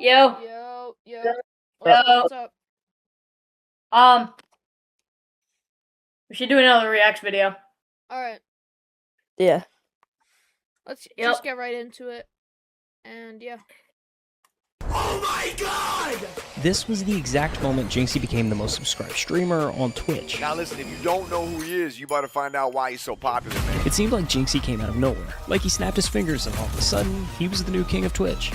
Yo. What's up? We should do another react video. Alright. Yeah. Let's just get right into it. And yeah. Oh my god! This was the exact moment Jynxzi became the most subscribed streamer on Twitch. Now listen, if you don't know who he is, you better find out why he's so popular, man. It seemed like Jynxzi came out of nowhere. Like he snapped his fingers and all of a sudden, he was the new king of Twitch.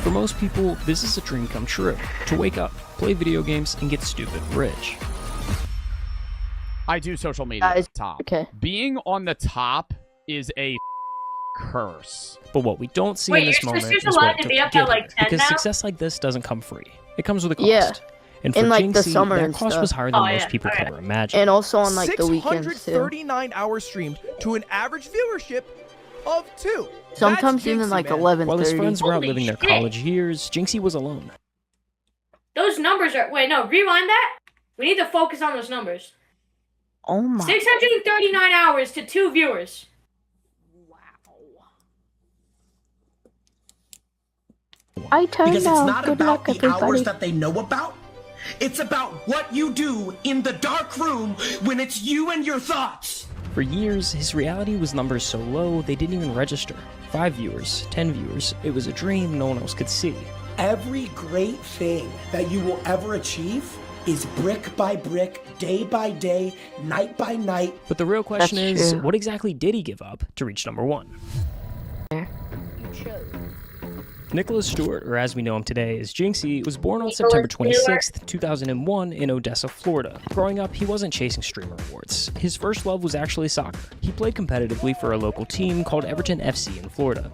For most people, this is a dream come true. To wake up, play video games, and get stupid rich. I do social media at the top. Okay. Being on the top is a curse. But what we don't see Wait, in this your moment sister's is allowed what to it be took up to at, get like, here. 10 Because now? success like this doesn't come free. It comes with a cost. Yeah. And for In, like, the Jynxzi, summer that and cost stuff. was higher than Oh, most yeah. people Okay. could ever imagine. And also on like the weekends too. 639 hours streamed to an average viewership of 2. Sometimes That's even Jynxzi, like man. 11:30. While his friends were out Holy living their shit. college years, Jynxzi was alone. Those numbers are... Wait, no, rewind that. We need to focus on those numbers. Oh my. 639 hours to 2 viewers. I turned Because it's out. not Good about luck, the hours everybody. that they know about. It's about what you do in the dark room when it's you and your thoughts. For years, his reality was numbers so low they didn't even register. 5 viewers, 10 viewers, it was a dream no one else could see. Every great thing that you will ever achieve is brick by brick, day by day, night by night. But the real question That's is, true. what exactly did he give up to reach number 1? Nicholas Stewart, or as we know him today as Jynxzi, was born on September 26th, 2001 in Odessa, Florida. Growing up, he wasn't chasing streamer awards. His first love was actually soccer. He played competitively for a local team called Everton FC in Florida.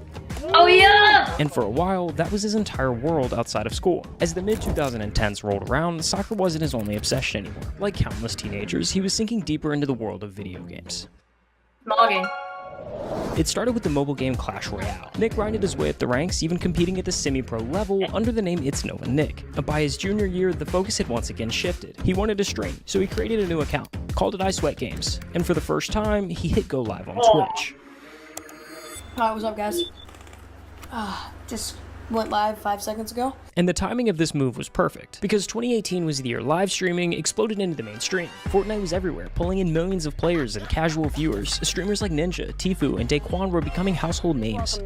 Oh, yeah! And for a while, that was his entire world outside of school. As the mid-2010s rolled around, soccer wasn't his only obsession anymore. Like countless teenagers, he was sinking deeper into the world of video games. Smogging. It started with the mobile game Clash Royale. Nick grinded his way up the ranks, even competing at the semi-pro level under the name It's Nova Nick. By his junior year, the focus had once again shifted. He wanted to stream, so he created a new account, called it I Sweat Games. And for the first time, he hit go live on Twitch. Alright, what's up, guys? Just went live 5 seconds ago. And the timing of this move was perfect, because 2018 was the year live streaming exploded into the mainstream. Fortnite was everywhere, pulling in millions of players and casual viewers. Streamers like Ninja, Tfue, and Daquan were becoming household names.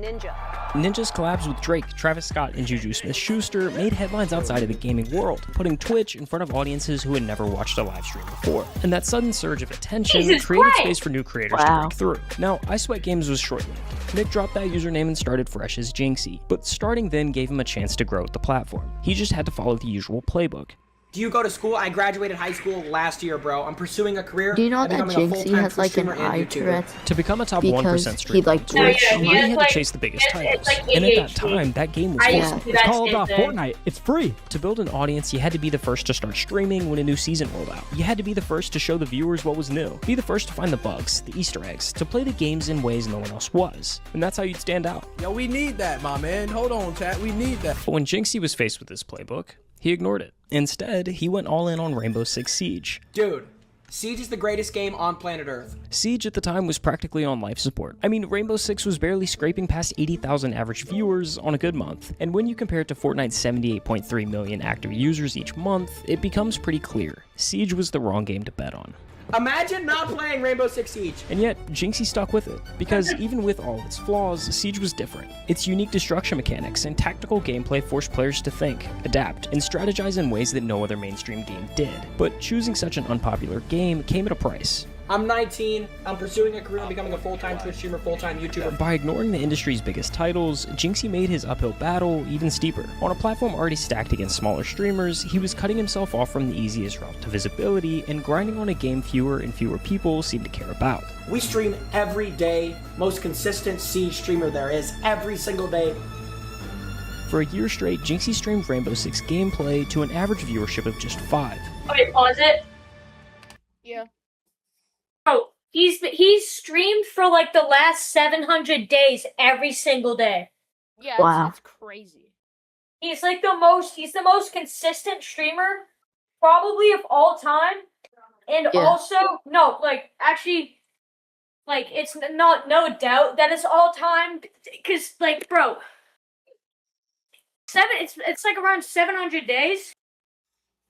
Ninja's collabs with Drake, Travis Scott, and Juju Smith-Schuster made headlines outside of the gaming world, putting Twitch in front of audiences who had never watched a live stream before. And that sudden surge of attention Jesus created Christ. space for new creators to break through. Now, I Sweat Games was short-lived. Nick dropped that username and started fresh as Jynxzi, but starting then gave him a chance to grow with the platform. He just had to follow the usual playbook. Do you go to school? I graduated high school last year, bro. I'm pursuing a career. Do you know I'm that becoming a Jynxzi full-time has like an streamer and eye YouTuber. Tourette? To become a top Because 1% he, streamer like, on Twitch, yeah, he he has, had like- to chase the biggest it's titles. like And at that ADHD. time, that game was I free. used to do that shit then. Fortnite. It's free. To build an audience, you had to be the first to start streaming when a new season rolled out. You had to be the first to show the viewers what was new. Be the first to find the bugs, the Easter eggs, to play the games in ways no one else was. And that's how you'd stand out. Yo, we need that, my man. Hold on, chat. We need that. But when Jynxzi was faced with this playbook, he ignored it. Instead, he went all in on Rainbow Six Siege. Dude, Siege is the greatest game on planet Earth. Siege at the time was practically on life support. I mean, Rainbow Six was barely scraping past 80,000 average viewers on a good month. And when you compare it to Fortnite's 78.3 million active users each month, it becomes pretty clear. Siege was the wrong game to bet on. Imagine not playing Rainbow Six Siege. And yet, Jynxzi stuck with it, because even with all of its flaws, Siege was different. Its unique destruction mechanics and tactical gameplay forced players to think, adapt, and strategize in ways that no other mainstream game did. But choosing such an unpopular game came at a price. I'm 19. I'm pursuing a career. I'm becoming a full-time Twitch streamer, full-time YouTuber. By ignoring the industry's biggest titles, Jynxzi made his uphill battle even steeper. On a platform already stacked against smaller streamers, he was cutting himself off from the easiest route to visibility and grinding on a game fewer and fewer people seem to care about. We stream every day. Most consistent Siege streamer there is. Every single day. For a year straight, Jynxzi streamed Rainbow Six gameplay to an average viewership of just 5. Okay, pause it. Yeah. Bro, he's streamed for like the last 700 days every single day. Yeah, Wow. it's crazy. He's like he's the most consistent streamer probably of all time. And Yeah. also, no, like actually like it's no doubt that it's all time cuz like bro, It's like around 700 days.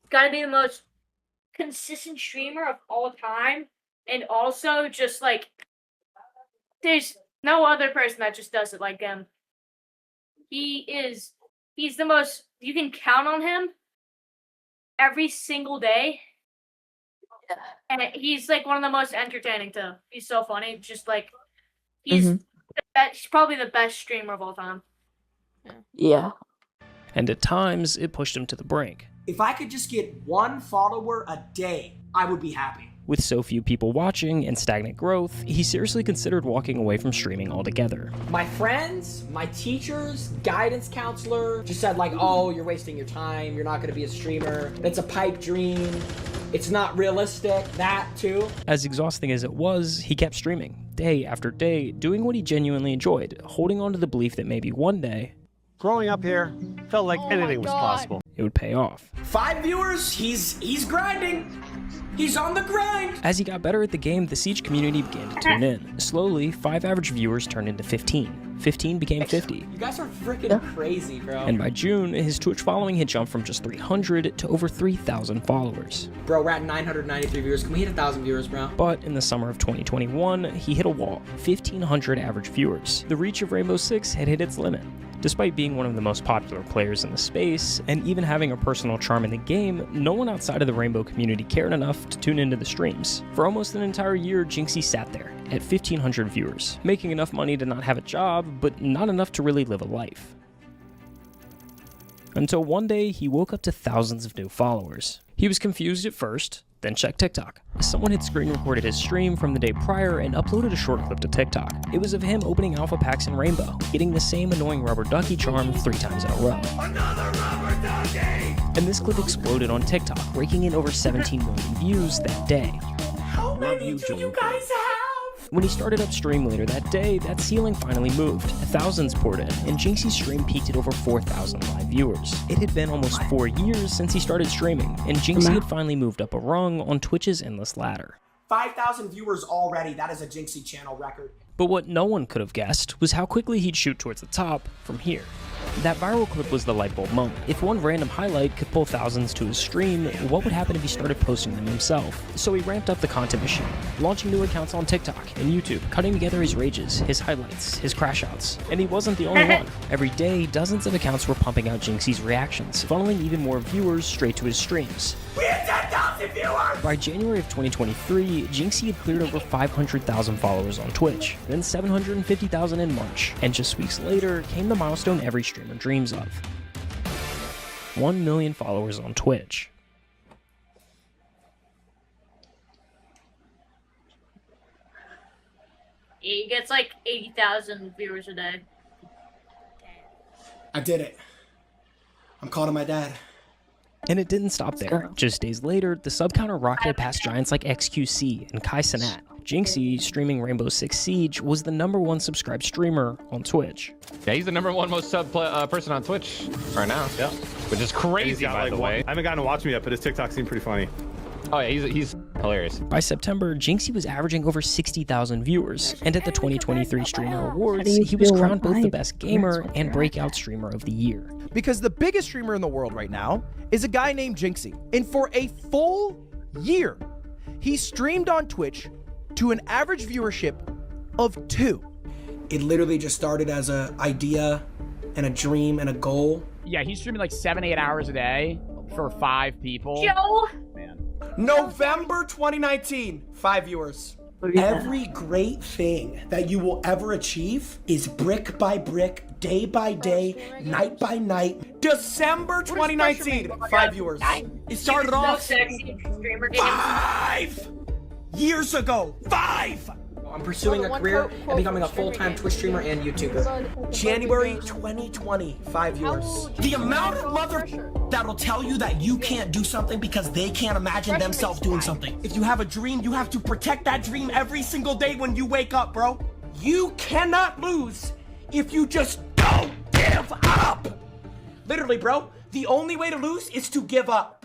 Gotta be the most consistent streamer of all time, and also just like there's no other person that just does it like him. He's the most, you can count on him every single day. Yeah. And he's like one of the most entertaining too. He's so funny. Just like he's he's probably the best streamer of all time. Yeah. And at times, it pushed him to the brink. If I could just get 1 follower a day, I would be happy. With so few people watching and stagnant growth, he seriously considered walking away from streaming altogether. My friends, my teachers, guidance counselor just said like, oh, you're wasting your time. You're not going to be a streamer. That's a pipe dream. It's not realistic. That too. As exhausting as it was, he kept streaming, day after day, doing what he genuinely enjoyed, holding on to the belief that maybe one day, growing up here, felt like anything was possible. It would pay off. 5 viewers, he's grinding. He's on the grind. As he got better at the game, the Siege community began to tune in. Slowly, 5 average viewers turned into 15. 15 became 50. You guys are freaking crazy, bro. And by June, his Twitch following had jumped from just 300 to over 3,000 followers. Bro, we're at 993 viewers. Can we hit 1,000 viewers, bro? But in the summer of 2021, he hit a wall, 1,500 average viewers. The reach of Rainbow Six had hit its limit. Despite being one of the most popular players in the space, and even having a personal charm in the game, no one outside of the Rainbow community cared enough to tune into the streams. For almost an entire year, Jynxzi sat there, at 1,500 viewers, making enough money to not have a job, but not enough to really live a life. Until one day, he woke up to thousands of new followers. He was confused at first, then checked TikTok. Someone had screen recorded his stream from the day prior and uploaded a short clip to TikTok. It was of him opening alpha packs in Rainbow, getting the same annoying rubber ducky charm 3 times in a row. Another rubber ducky! And this clip exploded on TikTok, raking in over 17 million views that day. How many do you guys have? When he started up stream later that day, that ceiling finally moved. Thousands poured in, and Jynxzi's stream peaked at over 4,000 live viewers. It had been almost 4 years since he started streaming, and Jynxzi had finally moved up a rung on Twitch's endless ladder. 5,000 viewers already. That is a Jynxzi channel record. But what no one could have guessed was how quickly he'd shoot towards the top from here. That viral clip was the light bulb moment. If one random highlight could pull thousands to his stream, what would happen if he started posting them himself? So he ramped up the content machine, launching new accounts on TikTok and YouTube, cutting together his rages, his highlights, his crash outs. And he wasn't the only one. Every day, dozens of accounts were pumping out Jynxzi's reactions, funneling even more viewers straight to his streams. We had 10,000 viewers! By January of 2023, Jynxzi had cleared over 500,000 followers on Twitch, then 750,000 in March, and just weeks later came the milestone every streamer dreams of. 1 million followers on Twitch. He gets like 80,000 viewers a day. I did it. I'm calling my dad. And it didn't stop there. Just days later, the sub counter rocketed past giants like XQC and Kai Cenat. Jynxzi, streaming Rainbow Six Siege, was the #1 subscribed streamer on Twitch. Yeah, he's the #1 most sub person on Twitch right now. Yeah, which is crazy, by the way. I haven't gotten to watch him yet, but his TikTok seemed pretty funny. Oh yeah, he's hilarious. By September, Jynxzi was averaging over 60,000 viewers, and at the 2023 Streamer Awards, he was crowned both the Best Gamer and Breakout Streamer of the Year. Because the biggest streamer in the world right now is a guy named Jynxzi. And for a full year, he streamed on Twitch to an average viewership of 2. It literally just started as an idea and a dream and a goal. Yeah, he's streaming like 7-8 hours a day for 5 people. Joe! Man. November 2019, 5 viewers. Every great thing that you will ever achieve is brick by brick, day by day, night by night. December 2019, 5 viewers. It started off 5 years ago. 5! I'm pursuing a career and becoming a full-time Twitch streamer and YouTuber. January 2020, 5 viewers. The amount of mother that'll tell you that you can't do something because they can't imagine themselves doing something. If you have a dream, you have to protect that dream every single day when you wake up, bro. You cannot lose if you just don't give up. Literally, bro, the only way to lose is to give up.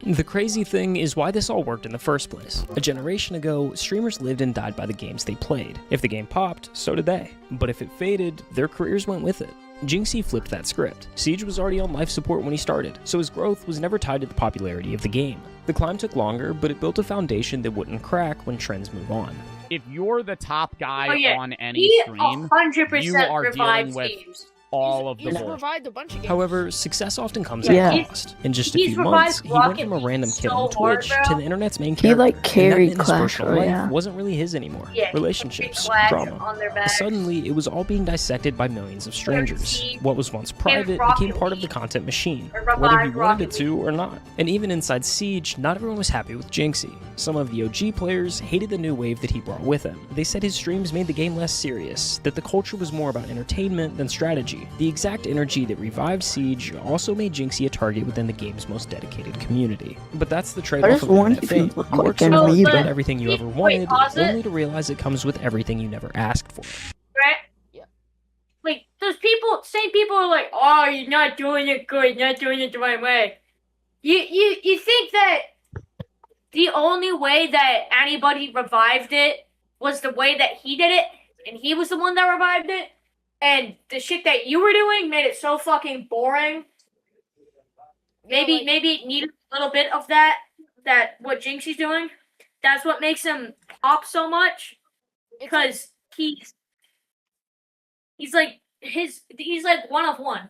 The crazy thing is why this all worked in the first place. A generation ago, streamers lived and died by the games they played. If the game popped, so did they. But if it faded, their careers went with it. Jynxzi flipped that script. Siege was already on life support when he started, so his growth was never tied to the popularity of the game. The climb took longer, but it built a foundation that wouldn't crack when trends move on. If you're the top guy on any He stream, 100% you are dealing revives with games. all of the He's bull. revived a bunch of games. However, success often comes Yeah. at a cost. In just a He's few months, revived he went Rocket from a random kid so on hard, Twitch bro. to the internet's main He, character. like, And that carried meant his Clash personal life Royale. wasn't really his anymore. Yeah, Relationships, Clash drama. on their backs. Suddenly, it was all being dissected by millions of strangers. Team. What was once private Rocket became part of the League. content machine, Or whether he revived wanted it Rocket to or not. And even inside Siege, not everyone was happy with Jynxzi. Some of the OG players hated the new wave that he brought with him. They said his streams made the game less serious, that the culture was more about entertainment than strategy. The exact energy that revived Siege also made Jynxzi a target within the game's most dedicated community. But that's the Why trade-off does of one internet fame. look You like work so an hard to amoeba? get everything you ever wanted, pause it. only to realize it comes with everything you never asked for. Right? Yeah. Like, those people, same people are like, oh, you're not doing it good, you're not doing it the right way. You think that the only way that anybody revived it was the way that he did it, and he was the one that revived it, and the shit that you were doing made it so fucking boring. Maybe it needed a little bit of that what Jynxzi's doing. That's what makes him pop so much. Because he's like one of one.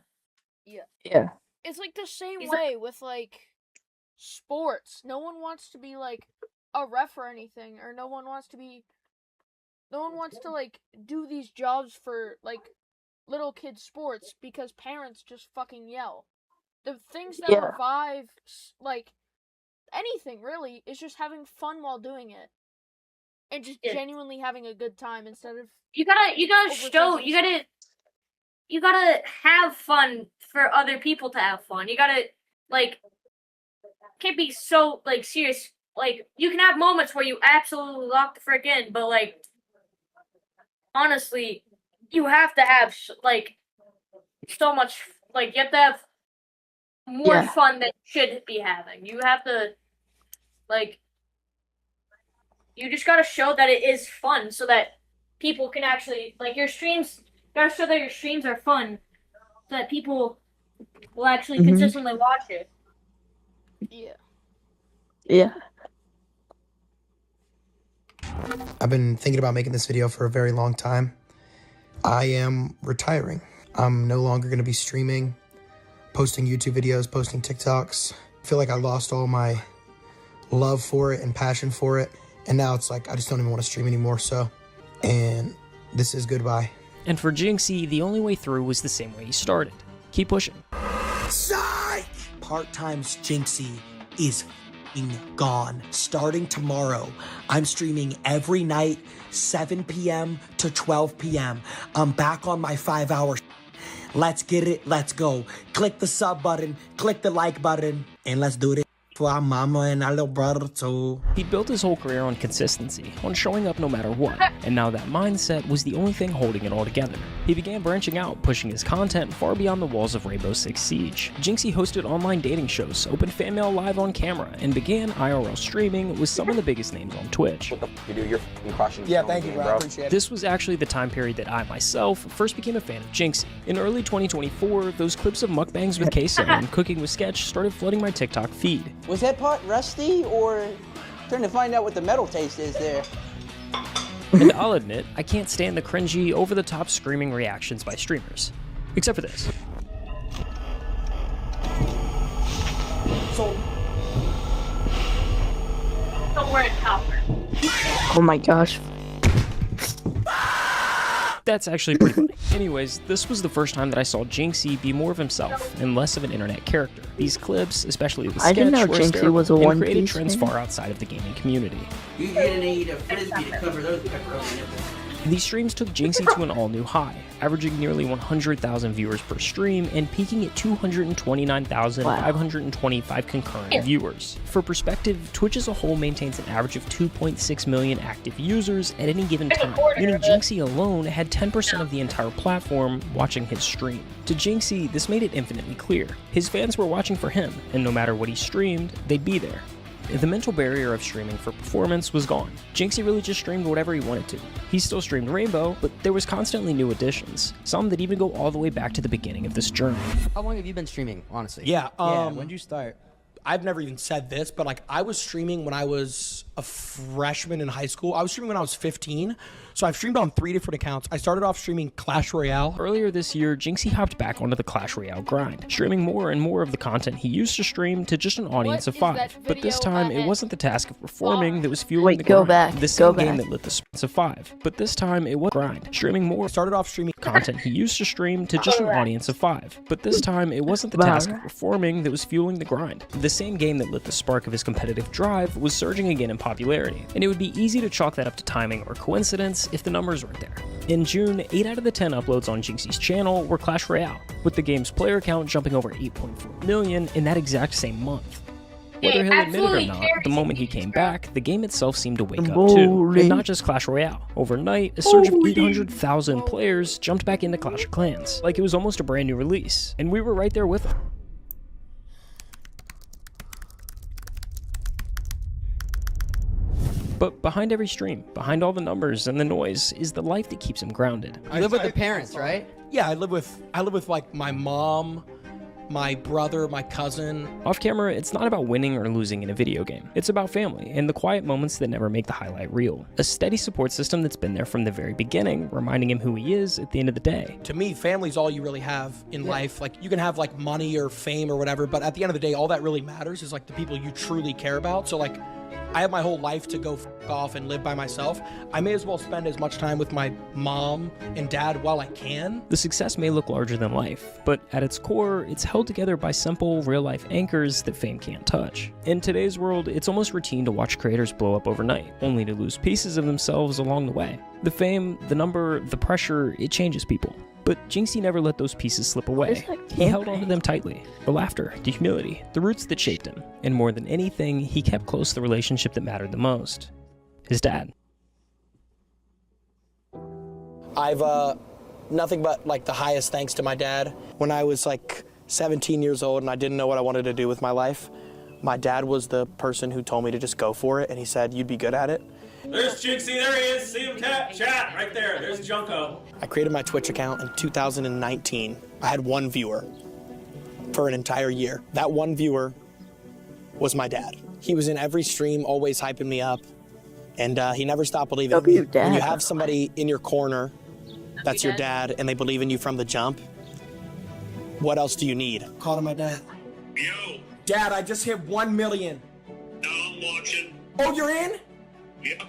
Yeah. It's like the same He's way with like sports. No one wants to be like a ref or anything, or no one wants to like do these jobs for like little kid sports because parents just fucking yell. The things that Yeah. revive like anything really is just having fun while doing it. And just Yeah. genuinely having a good time instead of You gotta have fun for other people to have fun. You gotta can't be so serious. Like, you can have moments where you absolutely lock the frick in, but honestly, you have to have so much. You have to have more Yeah. fun than you should be having. You have to you just gotta show that it is fun, so that people can actually your streams. Gotta show that your streams are fun, so that people will actually Mhm. consistently watch it. yeah. Yeah. I've been thinking about making this video for a very long time. I am retiring. I'm no longer going to be streaming, posting YouTube videos, posting TikToks. I feel like I lost all my love for it and passion for it. And now it's like, I just don't even want to stream anymore. And this is goodbye. And for Jynxzi, the only way through was the same way he started. Keep pushing. Psych! Part-time's Jynxzi is f***ing gone. Starting tomorrow, I'm streaming every night, 7 p.m. to 12 p.m. I'm back on my 5-hour. Let's get it. Let's go. Click the sub button, click the like button, and let's do it for our mama and our little brother too. He built his whole career on consistency, on showing up no matter what, and now that mindset was the only thing holding it all together. He began branching out, pushing his content far beyond the walls of Rainbow Six Siege. Jynxzi hosted online dating shows, opened fan mail live on camera, and began IRL streaming with some of the biggest names on Twitch. You're crushing. Yeah, thank you, bro. I appreciate it. This was actually the time period that I myself first became a fan of Jynxzi. In early 2024, those clips of mukbangs with Queso and cooking with Sketch started flooding my TikTok feed. Was that pot rusty, or trying to find out what the metal taste is there? And I'll admit, I can't stand the cringy, over-the-top screaming reactions by streamers. Except for this. Don't worry, copper. Oh my gosh. That's actually pretty funny. Anyways, this was the first time that I saw Jynxzi be more of himself and less of an internet character. These clips, especially with I Sketch, didn't know were Jynxzi hysterical was a and One created Piece trends fan. far outside of the gaming community. You're gonna need a frisbee to cover those pepperoni nipples. These streams took Jynxzi to an all-new high, averaging nearly 100,000 viewers per stream and peaking at 229,525 concurrent viewers. For perspective, Twitch as a whole maintains an average of 2.6 million active users at any given time, meaning Jynxzi alone had 10% of the entire platform watching his stream. To Jynxzi, this made it infinitely clear. His fans were watching for him, and no matter what he streamed, they'd be there. The mental barrier of streaming for performance was gone. Jynxzi really just streamed whatever he wanted to. He still streamed Rainbow, but there was constantly new additions, some that even go all the way back to the beginning of this journey. How long have you been streaming, honestly? Yeah, when did you start? I've never even said this, but like I was streaming when I was a freshman in high school. I was streaming when I was 15. So I've streamed on 3 different accounts. I started off streaming Clash Royale. Earlier this year, Jynxzi hopped back onto the Clash Royale grind, streaming more and more of the content he used to stream to just an audience of 5. But this time, it wasn't the task of performing that was fueling the grind. The same game that lit the sparks of 5. But this time, it was grind, streaming more. Started off streaming content he used to stream to just an audience of 5. But this time, it wasn't the task of performing that was fueling the grind. The same game that lit the spark of his competitive drive was surging again in popularity, and it would be easy to chalk that up to timing or coincidence if the numbers weren't there. In June, 8 out of the 10 uploads on Jynxzi's channel were Clash Royale, with the game's player count jumping over 8.4 million in that exact same month. Whether he'll admit it or not, the moment he came back, the game itself seemed to wake up too, and not just Clash Royale. Overnight, a surge of 800,000 players jumped back into Clash of Clans, like it was almost a brand new release, and we were right there with them. But behind every stream, behind all the numbers and the noise, is the life that keeps him grounded. You live with your parents, right? Yeah, I live with like my mom, my brother, my cousin. Off camera, it's not about winning or losing in a video game. It's about family and the quiet moments that never make the highlight reel. A steady support system that's been there from the very beginning, reminding him who he is at the end of the day. To me, family's all you really have in life. Like you can have like money or fame or whatever, but at the end of the day, all that really matters is like the people you truly care about. So like, I have my whole life to go off and live by myself. I may as well spend as much time with my mom and dad while I can. The success may look larger than life, but at its core, it's held together by simple, real-life anchors that fame can't touch. In today's world, it's almost routine to watch creators blow up overnight, only to lose pieces of themselves along the way. The fame, the number, the pressure, it changes people. But Jynxzi never let those pieces slip away. He held onto them tightly. The laughter, the humility, the roots that shaped him. And more than anything, he kept close the relationship that mattered the most. His dad. I've nothing but like the highest thanks to my dad. When I was like 17 years old and I didn't know what I wanted to do with my life, my dad was the person who told me to just go for it, and he said, "You'd be good at it." There's Jynxzi, there he is. See him, chat, right there. There's Junko. I created my Twitch account in 2019. I had 1 viewer for an entire year. That 1 viewer was my dad. He was in every stream, always hyping me up, and he never stopped believing in me. When you have somebody in your corner that's your dad, and they believe in you from the jump, what else do you need? Call to my dad. Yo. Dad, I just hit 1 million. No, I'm watching. Oh, you're in? Yeah.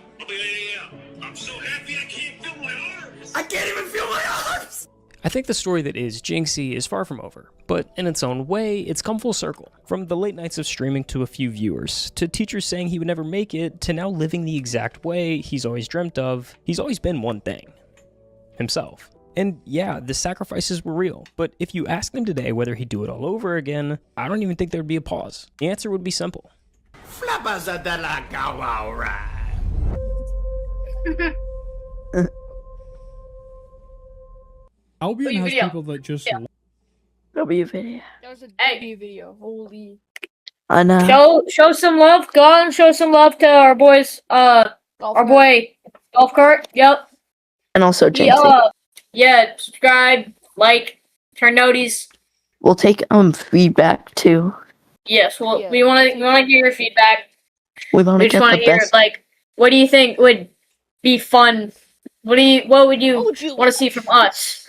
I'm so happy I can't feel my arms. I can't even feel my arms. I think the story that is Jynxzi is far from over, but in its own way, it's come full circle. From the late nights of streaming to a few viewers, to teachers saying he would never make it, to now living the exact way he's always dreamt of. He's always been one thing. Himself. And yeah, the sacrifices were real, but if you asked him today whether he'd do it all over again, I don't even think there'd be a pause. The answer would be simple. Flapas de la Gawara. Albion has people that just W video. That was a W video. Holy. I know. Show some love. Go on, show some love to our boys. Boy, Golf Cart. Yep. And also Jynxzi. Yeah. Subscribe, like, turn noties. We'll take feedback too. Yes. Well, we want to hear your feedback. We want to just want to hear like, what do you think would be fun? What would you want to see from us?